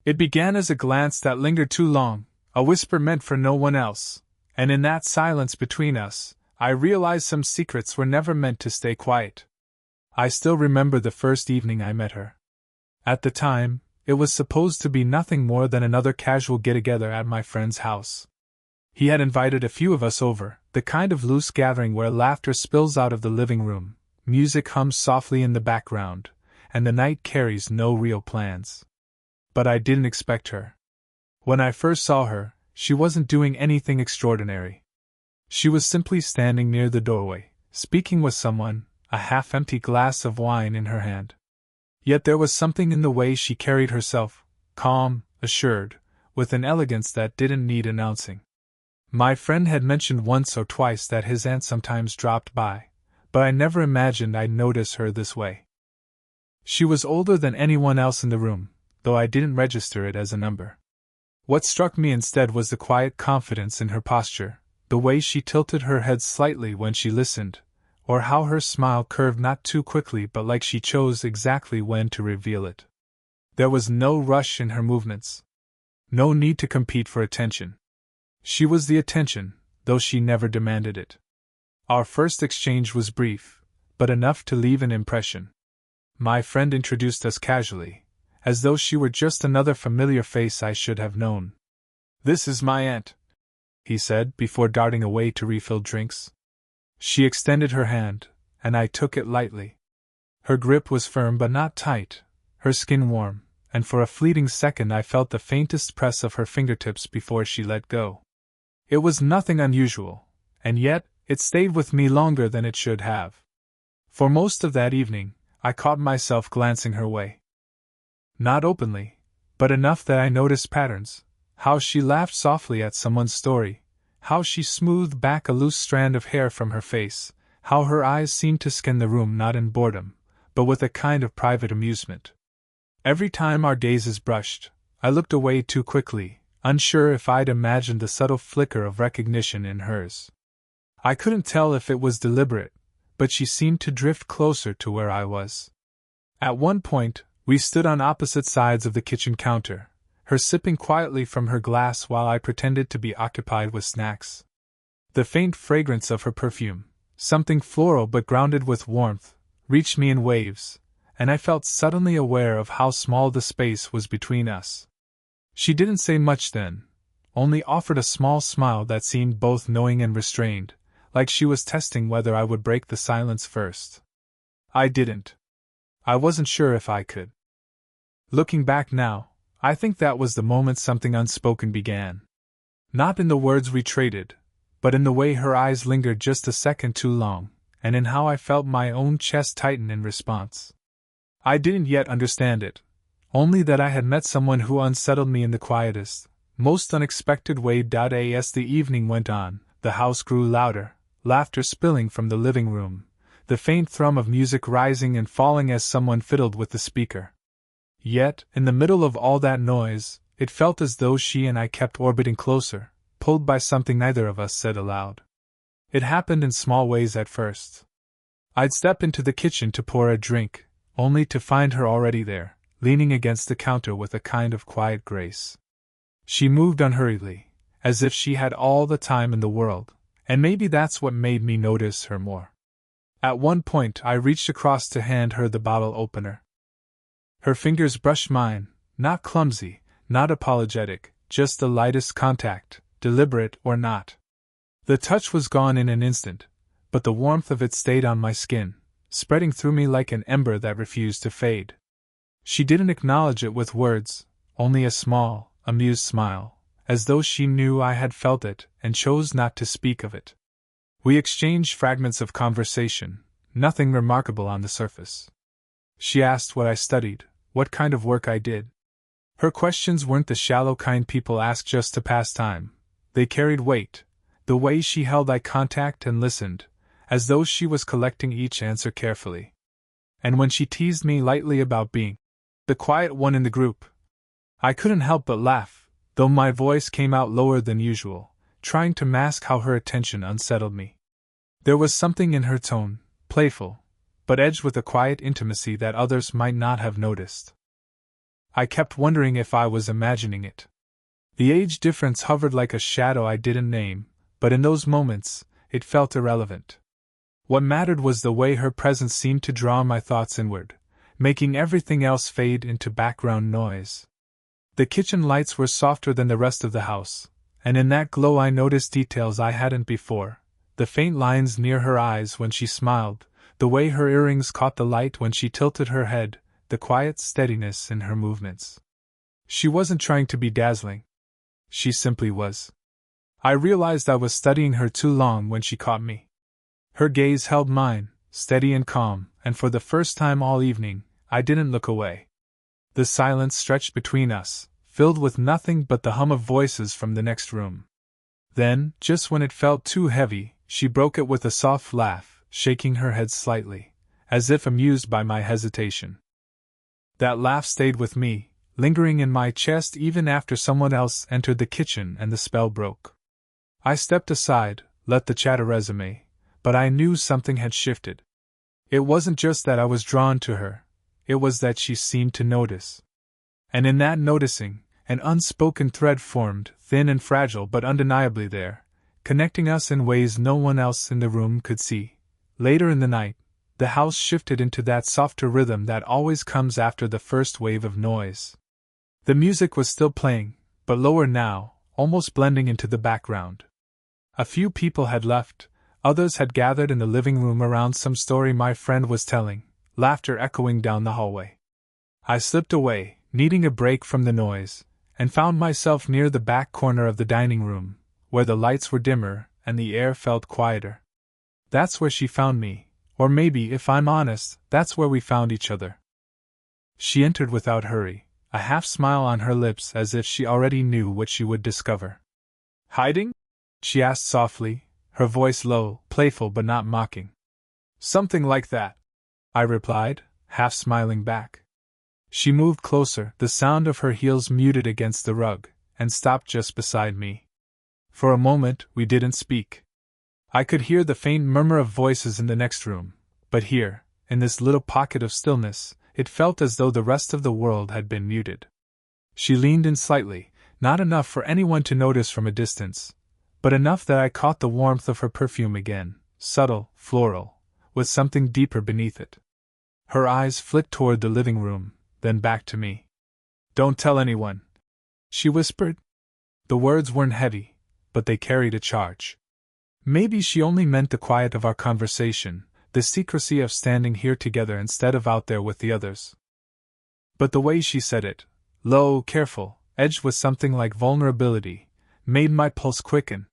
It began as a glance that lingered too long, a whisper meant for no one else, and in that silence between us, I realized some secrets were never meant to stay quiet. I still remember the first evening I met her. At the time, it was supposed to be nothing more than another casual get-together at my friend's house. He had invited a few of us over, the kind of loose gathering where laughter spills out of the living room, music hums softly in the background, and the night carries no real plans. But I didn't expect her. When I first saw her, she wasn't doing anything extraordinary. She was simply standing near the doorway, speaking with someone, a half-empty glass of wine in her hand. Yet there was something in the way she carried herself, calm, assured, with an elegance that didn't need announcing. My friend had mentioned once or twice that his aunt sometimes dropped by, but I never imagined I'd notice her this way. She was older than anyone else in the room, though I didn't register it as a number. What struck me instead was the quiet confidence in her posture, the way she tilted her head slightly when she listened, or how her smile curved not too quickly but like she chose exactly when to reveal it. There was no rush in her movements. No need to compete for attention. She was the attention, though she never demanded it. Our first exchange was brief, but enough to leave an impression. My friend introduced us casually, as though she were just another familiar face I should have known. "This is my aunt," he said before darting away to refill drinks. She extended her hand, and I took it lightly. Her grip was firm but not tight, her skin warm, and for a fleeting second I felt the faintest press of her fingertips before she let go. It was nothing unusual, and yet it stayed with me longer than it should have. For most of that evening, I caught myself glancing her way. Not openly, but enough that I noticed patterns, how she laughed softly at someone's story, how she smoothed back a loose strand of hair from her face, how her eyes seemed to scan the room not in boredom, but with a kind of private amusement. Every time our gazes brushed, I looked away too quickly, unsure if I'd imagined the subtle flicker of recognition in hers. I couldn't tell if it was deliberate, but she seemed to drift closer to where I was. At one point, we stood on opposite sides of the kitchen counter, her sipping quietly from her glass while I pretended to be occupied with snacks. The faint fragrance of her perfume, something floral but grounded with warmth, reached me in waves, and I felt suddenly aware of how small the space was between us. She didn't say much then, only offered a small smile that seemed both knowing and restrained, like she was testing whether I would break the silence first. I didn't. I wasn't sure if I could. Looking back now, I think that was the moment something unspoken began. Not in the words we traded, but in the way her eyes lingered just a second too long, and in how I felt my own chest tighten in response. I didn't yet understand it, only that I had met someone who unsettled me in the quietest, most unexpected way. As the evening went on, the house grew louder, laughter spilling from the living room, the faint thrum of music rising and falling as someone fiddled with the speaker. Yet, in the middle of all that noise, it felt as though she and I kept orbiting closer, pulled by something neither of us said aloud. It happened in small ways at first. I'd step into the kitchen to pour a drink, only to find her already there, leaning against the counter with a kind of quiet grace. She moved unhurriedly, as if she had all the time in the world, and maybe that's what made me notice her more. At one point I reached across to hand her the bottle opener. Her fingers brushed mine, not clumsy, not apologetic, just the lightest contact, deliberate or not. The touch was gone in an instant, but the warmth of it stayed on my skin, spreading through me like an ember that refused to fade. She didn't acknowledge it with words, only a small, amused smile, as though she knew I had felt it and chose not to speak of it. We exchanged fragments of conversation, nothing remarkable on the surface. She asked what I studied, what kind of work I did. Her questions weren't the shallow kind people ask just to pass time. They carried weight, the way she held eye contact and listened, as though she was collecting each answer carefully. And when she teased me lightly about being the quiet one in the group, I couldn't help but laugh, though my voice came out lower than usual, trying to mask how her attention unsettled me. There was something in her tone, playful, but edged with a quiet intimacy that others might not have noticed. I kept wondering if I was imagining it. The age difference hovered like a shadow I didn't name, but in those moments, it felt irrelevant. What mattered was the way her presence seemed to draw my thoughts inward, making everything else fade into background noise. The kitchen lights were softer than the rest of the house, and in that glow I noticed details I hadn't before: the faint lines near her eyes when she smiled, the way her earrings caught the light when she tilted her head, the quiet steadiness in her movements. She wasn't trying to be dazzling. She simply was. I realized I was studying her too long when she caught me. Her gaze held mine, steady and calm, and for the first time all evening, I didn't look away. The silence stretched between us, filled with nothing but the hum of voices from the next room. Then, just when it felt too heavy, she broke it with a soft laugh, shaking her head slightly, as if amused by my hesitation. That laugh stayed with me, lingering in my chest even after someone else entered the kitchen and the spell broke. I stepped aside, let the chatter resume, but I knew something had shifted. It wasn't just that I was drawn to her, it was that she seemed to notice. And in that noticing, an unspoken thread formed, thin and fragile but undeniably there, connecting us in ways no one else in the room could see. Later in the night, the house shifted into that softer rhythm that always comes after the first wave of noise. The music was still playing, but lower now, almost blending into the background. A few people had left, others had gathered in the living room around some story my friend was telling, laughter echoing down the hallway. I slipped away, needing a break from the noise, and found myself near the back corner of the dining room, where the lights were dimmer and the air felt quieter. That's where she found me, or maybe, if I'm honest, that's where we found each other. She entered without hurry, a half smile on her lips as if she already knew what she would discover. "Hiding?" she asked softly, her voice low, playful but not mocking. "Something like that," I replied, half smiling back. She moved closer, the sound of her heels muted against the rug, and stopped just beside me. For a moment, we didn't speak. I could hear the faint murmur of voices in the next room, but here, in this little pocket of stillness, it felt as though the rest of the world had been muted. She leaned in slightly, not enough for anyone to notice from a distance, but enough that I caught the warmth of her perfume again, subtle, floral, with something deeper beneath it. Her eyes flicked toward the living room, then back to me. "Don't tell anyone," she whispered. The words weren't heavy, but they carried a charge. Maybe she only meant the quiet of our conversation, the secrecy of standing here together instead of out there with the others. But the way she said it, low, careful, edged with something like vulnerability, made my pulse quicken.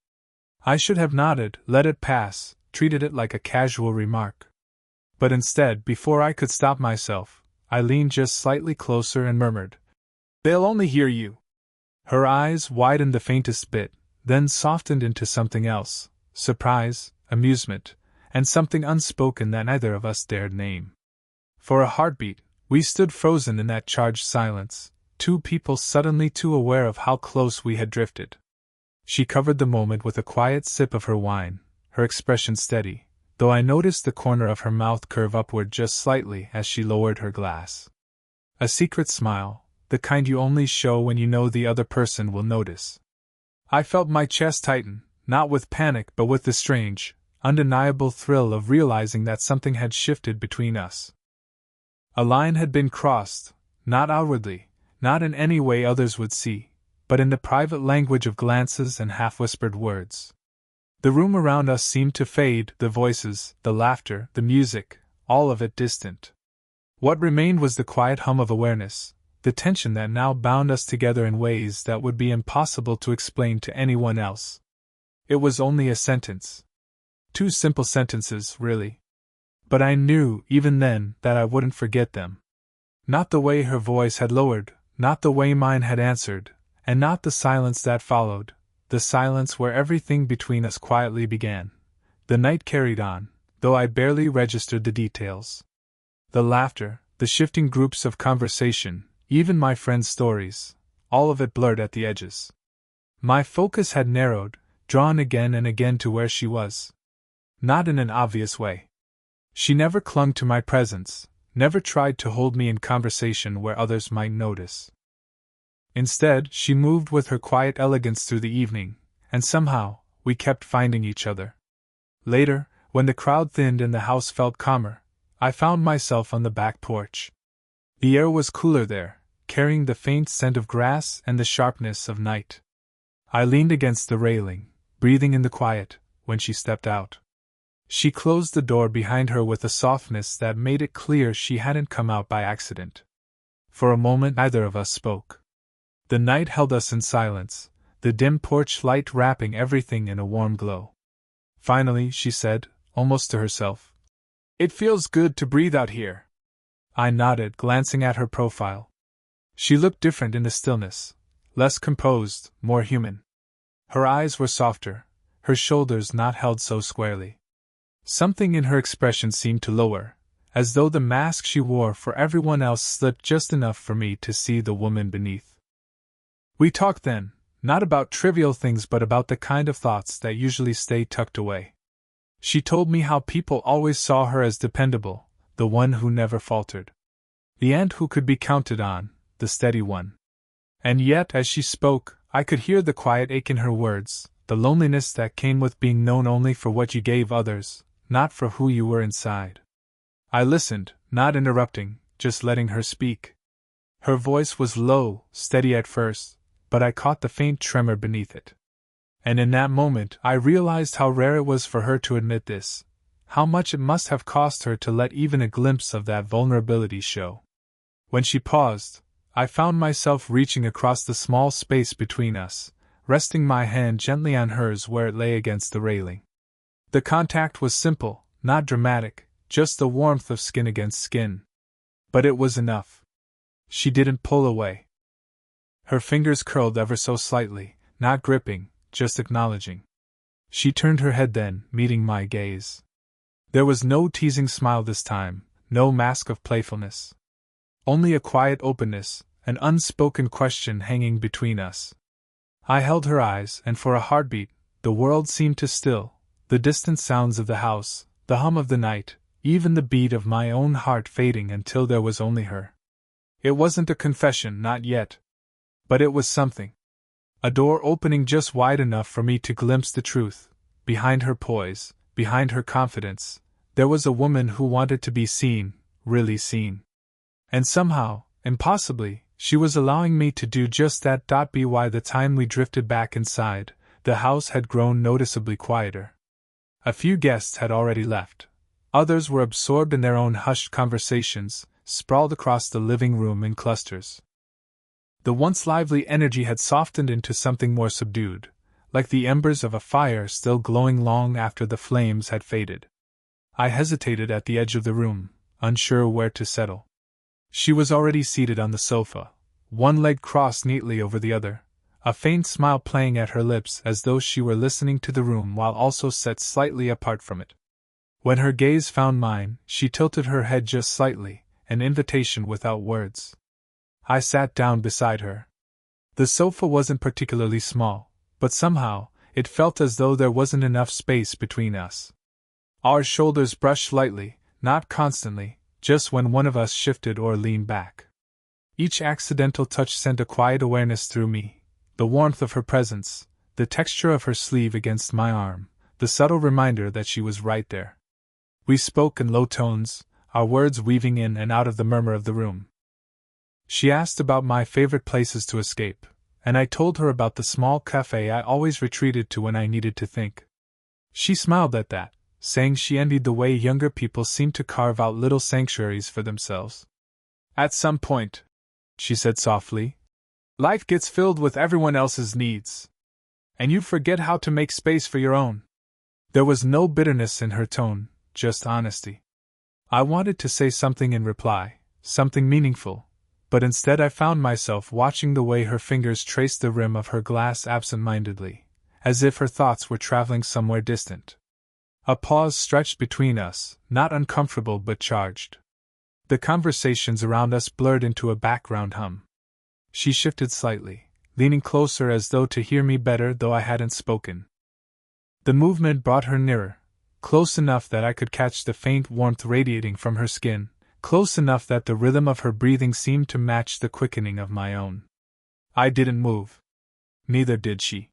I should have nodded, let it pass, treated it like a casual remark. But instead, before I could stop myself, I leaned just slightly closer and murmured, "They'll only hear you." Her eyes widened the faintest bit, then softened into something else, surprise, amusement, and something unspoken that neither of us dared name. For a heartbeat, we stood frozen in that charged silence, two people suddenly too aware of how close we had drifted. She covered the moment with a quiet sip of her wine, her expression steady, though I noticed the corner of her mouth curve upward just slightly as she lowered her glass. A secret smile, the kind you only show when you know the other person will notice. I felt my chest tighten, not with panic but with the strange, undeniable thrill of realizing that something had shifted between us. A line had been crossed, not outwardly, not in any way others would see, but in the private language of glances and half-whispered words. The room around us seemed to fade, the voices, the laughter, the music, all of it distant. What remained was the quiet hum of awareness, the tension that now bound us together in ways that would be impossible to explain to anyone else. It was only a sentence. Two simple sentences, really. But I knew, even then, that I wouldn't forget them. Not the way her voice had lowered, not the way mine had answered, and not the silence that followed, the silence where everything between us quietly began. The night carried on, though I barely registered the details. The laughter, the shifting groups of conversation, even my friend's stories, all of it blurred at the edges. My focus had narrowed, drawn again and again to where she was. Not in an obvious way. She never clung to my presence, never tried to hold me in conversation where others might notice. Instead, she moved with her quiet elegance through the evening, and somehow, we kept finding each other. Later, when the crowd thinned and the house felt calmer, I found myself on the back porch. The air was cooler there, carrying the faint scent of grass and the sharpness of night. I leaned against the railing, breathing in the quiet, when she stepped out. She closed the door behind her with a softness that made it clear she hadn't come out by accident. For a moment neither of us spoke. The night held us in silence, the dim porch light wrapping everything in a warm glow. Finally, she said, almost to herself, "It feels good to breathe out here." I nodded, glancing at her profile. She looked different in the stillness, less composed, more human. Her eyes were softer, her shoulders not held so squarely. Something in her expression seemed to lower, as though the mask she wore for everyone else slipped just enough for me to see the woman beneath. We talked then, not about trivial things but about the kind of thoughts that usually stay tucked away. She told me how people always saw her as dependable, the one who never faltered. The aunt who could be counted on, the steady one. And yet, as she spoke, I could hear the quiet ache in her words, the loneliness that came with being known only for what you gave others, not for who you were inside. I listened, not interrupting, just letting her speak. Her voice was low, steady at first, but I caught the faint tremor beneath it. And in that moment I realized how rare it was for her to admit this, how much it must have cost her to let even a glimpse of that vulnerability show. When she paused, I found myself reaching across the small space between us, resting my hand gently on hers where it lay against the railing. The contact was simple, not dramatic, just the warmth of skin against skin. But it was enough. She didn't pull away. Her fingers curled ever so slightly, not gripping, just acknowledging. She turned her head then, meeting my gaze. There was no teasing smile this time, no mask of playfulness. Only a quiet openness, an unspoken question hanging between us. I held her eyes, and for a heartbeat, the world seemed to still, the distant sounds of the house, the hum of the night, even the beat of my own heart fading until there was only her. It wasn't a confession, not yet. But it was something. A door opening just wide enough for me to glimpse the truth. Behind her poise, behind her confidence, there was a woman who wanted to be seen, really seen. And somehow, impossibly, she was allowing me to do just that. By the time we drifted back inside, the house had grown noticeably quieter. A few guests had already left. Others were absorbed in their own hushed conversations, sprawled across the living room in clusters. The once lively energy had softened into something more subdued, like the embers of a fire still glowing long after the flames had faded. I hesitated at the edge of the room, unsure where to settle. She was already seated on the sofa, one leg crossed neatly over the other, a faint smile playing at her lips as though she were listening to the room while also set slightly apart from it. When her gaze found mine, she tilted her head just slightly, an invitation without words. I sat down beside her. The sofa wasn't particularly small, but somehow, it felt as though there wasn't enough space between us. Our shoulders brushed lightly, not constantly, just when one of us shifted or leaned back. Each accidental touch sent a quiet awareness through me, the warmth of her presence, the texture of her sleeve against my arm, the subtle reminder that she was right there. We spoke in low tones, our words weaving in and out of the murmur of the room. She asked about my favorite places to escape, and I told her about the small cafe I always retreated to when I needed to think. She smiled at that, saying she envied the way younger people seem to carve out little sanctuaries for themselves. At some point, she said softly, life gets filled with everyone else's needs, and you forget how to make space for your own. There was no bitterness in her tone, just honesty. I wanted to say something in reply, something meaningful, but instead I found myself watching the way her fingers traced the rim of her glass absent-mindedly, as if her thoughts were traveling somewhere distant. A pause stretched between us, not uncomfortable but charged. The conversations around us blurred into a background hum. She shifted slightly, leaning closer as though to hear me better though I hadn't spoken. The movement brought her nearer, close enough that I could catch the faint warmth radiating from her skin, close enough that the rhythm of her breathing seemed to match the quickening of my own. I didn't move. Neither did she.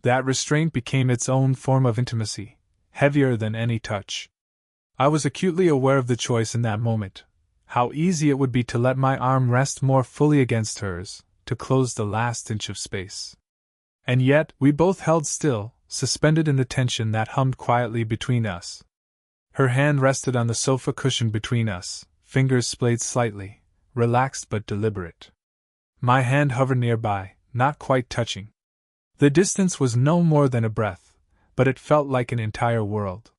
That restraint became its own form of intimacy, heavier than any touch. I was acutely aware of the choice in that moment, how easy it would be to let my arm rest more fully against hers, to close the last inch of space. And yet, we both held still, suspended in the tension that hummed quietly between us. Her hand rested on the sofa cushion between us, fingers splayed slightly, relaxed but deliberate. My hand hovered nearby, not quite touching. The distance was no more than a breath, but it felt like an entire world.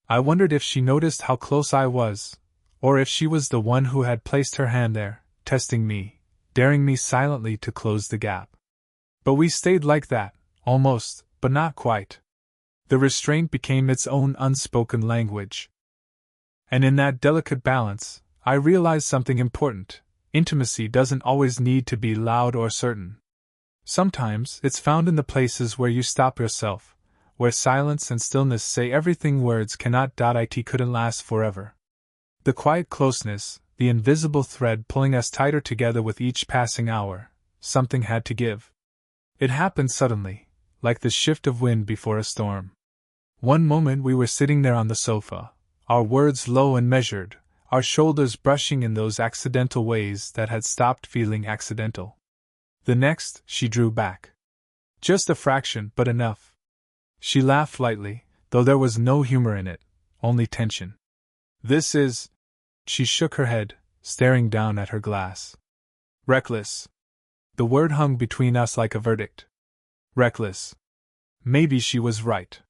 I wondered if she noticed how close I was, or if she was the one who had placed her hand there, testing me, daring me silently to close the gap. But we stayed like that, almost, but not quite. The restraint became its own unspoken language. And in that delicate balance, I realized something important. Intimacy doesn't always need to be loud or certain. Sometimes it's found in the places where you stop yourself, where silence and stillness say everything words cannot. It couldn't last forever. The quiet closeness, the invisible thread pulling us tighter together with each passing hour, something had to give. It happened suddenly, like the shift of wind before a storm. One moment we were sitting there on the sofa, our words low and measured, our shoulders brushing in those accidental ways that had stopped feeling accidental. The next, she drew back. Just a fraction, but enough. She laughed lightly, though there was no humor in it, only tension. This is... She shook her head, staring down at her glass. Reckless. The word hung between us like a verdict. Reckless. Maybe she was right.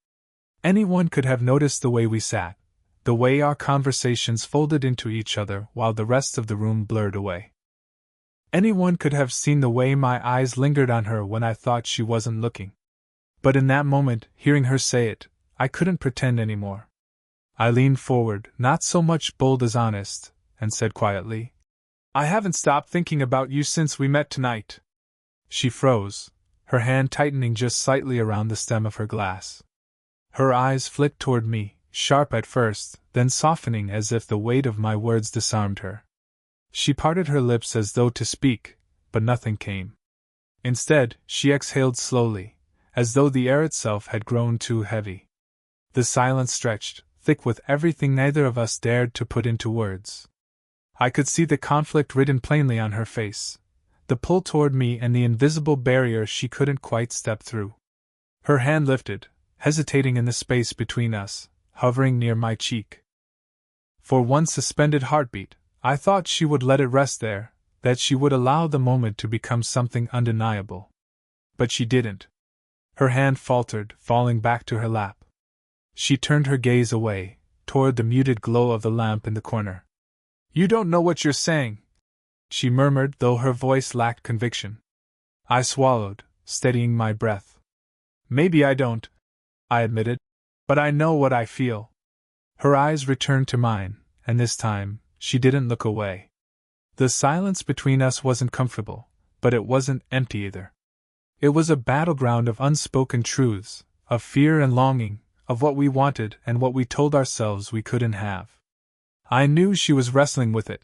Anyone could have noticed the way we sat, the way our conversations folded into each other while the rest of the room blurred away. Anyone could have seen the way my eyes lingered on her when I thought she wasn't looking. But in that moment, hearing her say it, I couldn't pretend anymore. I leaned forward, not so much bold as honest, and said quietly, I haven't stopped thinking about you since we met tonight. She froze, her hand tightening just slightly around the stem of her glass. Her eyes flicked toward me, sharp at first, then softening as if the weight of my words disarmed her. She parted her lips as though to speak, but nothing came. Instead, she exhaled slowly, as though the air itself had grown too heavy. The silence stretched, thick with everything neither of us dared to put into words. I could see the conflict written plainly on her face, the pull toward me and the invisible barrier she couldn't quite step through. Her hand lifted, hesitating in the space between us, hovering near my cheek. For one suspended heartbeat, I thought she would let it rest there, that she would allow the moment to become something undeniable. But she didn't. Her hand faltered, falling back to her lap. She turned her gaze away, toward the muted glow of the lamp in the corner. You don't know what you're saying, she murmured, though her voice lacked conviction. I swallowed, steadying my breath. Maybe I don't, I admitted, but I know what I feel. Her eyes returned to mine, and this time, she didn't look away. The silence between us wasn't comfortable, but it wasn't empty either. It was a battleground of unspoken truths, of fear and longing, of what we wanted and what we told ourselves we couldn't have. I knew she was wrestling with it,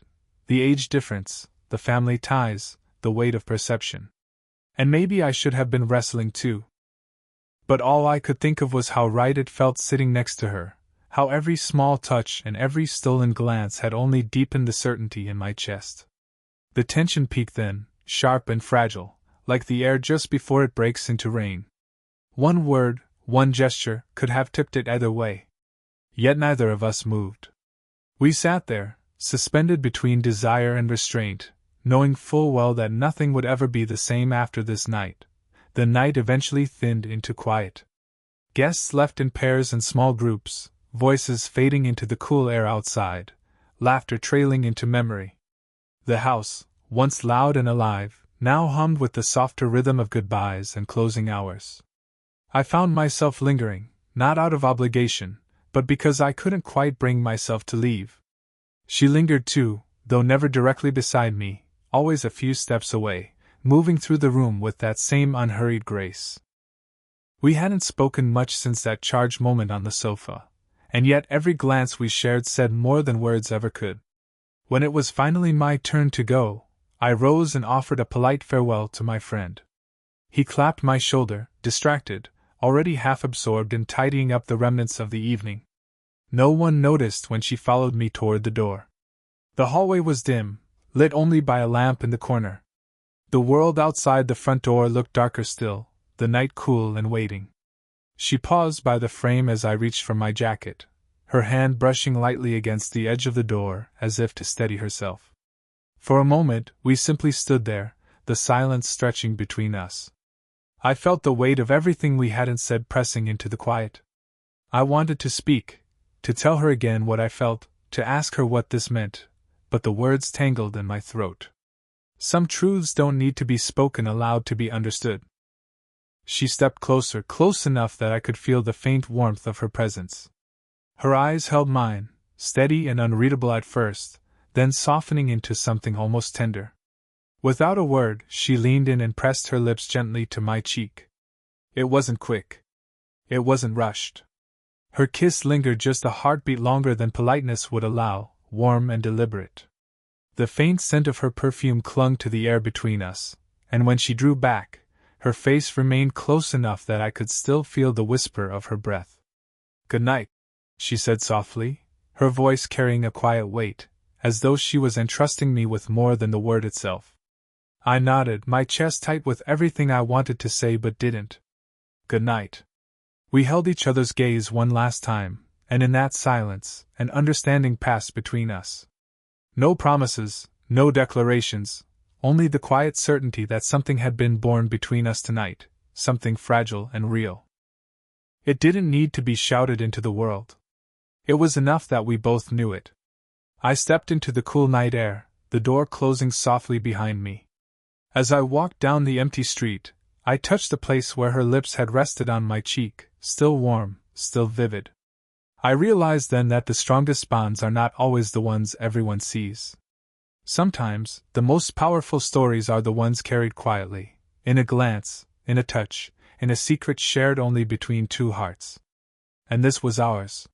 the age difference, the family ties, the weight of perception. And maybe I should have been wrestling too. But all I could think of was how right it felt sitting next to her, how every small touch and every stolen glance had only deepened the certainty in my chest. The tension peaked then, sharp and fragile, like the air just before it breaks into rain. One word, one gesture, could have tipped it either way. Yet neither of us moved. We sat there, suspended between desire and restraint, knowing full well that nothing would ever be the same after this night. The night eventually thinned into quiet. Guests left in pairs and small groups, voices fading into the cool air outside, laughter trailing into memory. The house, once loud and alive, now hummed with the softer rhythm of goodbyes and closing hours. I found myself lingering, not out of obligation, but because I couldn't quite bring myself to leave. She lingered too, though never directly beside me, always a few steps away, moving through the room with that same unhurried grace. We hadn't spoken much since that charged moment on the sofa, and yet every glance we shared said more than words ever could. When it was finally my turn to go, I rose and offered a polite farewell to my friend. He clapped my shoulder, distracted, already half absorbed in tidying up the remnants of the evening. No one noticed when she followed me toward the door. The hallway was dim, lit only by a lamp in the corner. The world outside the front door looked darker still, the night cool and waiting. She paused by the frame as I reached for my jacket, her hand brushing lightly against the edge of the door as if to steady herself. For a moment, we simply stood there, the silence stretching between us. I felt the weight of everything we hadn't said pressing into the quiet. I wanted to speak, to tell her again what I felt, to ask her what this meant, but the words tangled in my throat. Some truths don't need to be spoken aloud to be understood. She stepped closer, close enough that I could feel the faint warmth of her presence. Her eyes held mine, steady and unreadable at first, then softening into something almost tender. Without a word, she leaned in and pressed her lips gently to my cheek. It wasn't quick. It wasn't rushed. Her kiss lingered just a heartbeat longer than politeness would allow, warm and deliberate. The faint scent of her perfume clung to the air between us, and when she drew back, her face remained close enough that I could still feel the whisper of her breath. "Good night," she said softly, her voice carrying a quiet weight, as though she was entrusting me with more than the word itself. I nodded, my chest tight with everything I wanted to say but didn't. "Good night." We held each other's gaze one last time, and in that silence, an understanding passed between us. No promises, no declarations, only the quiet certainty that something had been born between us tonight, something fragile and real. It didn't need to be shouted into the world. It was enough that we both knew it. I stepped into the cool night air, the door closing softly behind me. As I walked down the empty street, I touched the place where her lips had rested on my cheek, still warm, still vivid. I realized then that the strongest bonds are not always the ones everyone sees. Sometimes, the most powerful stories are the ones carried quietly, in a glance, in a touch, in a secret shared only between two hearts. And this was ours.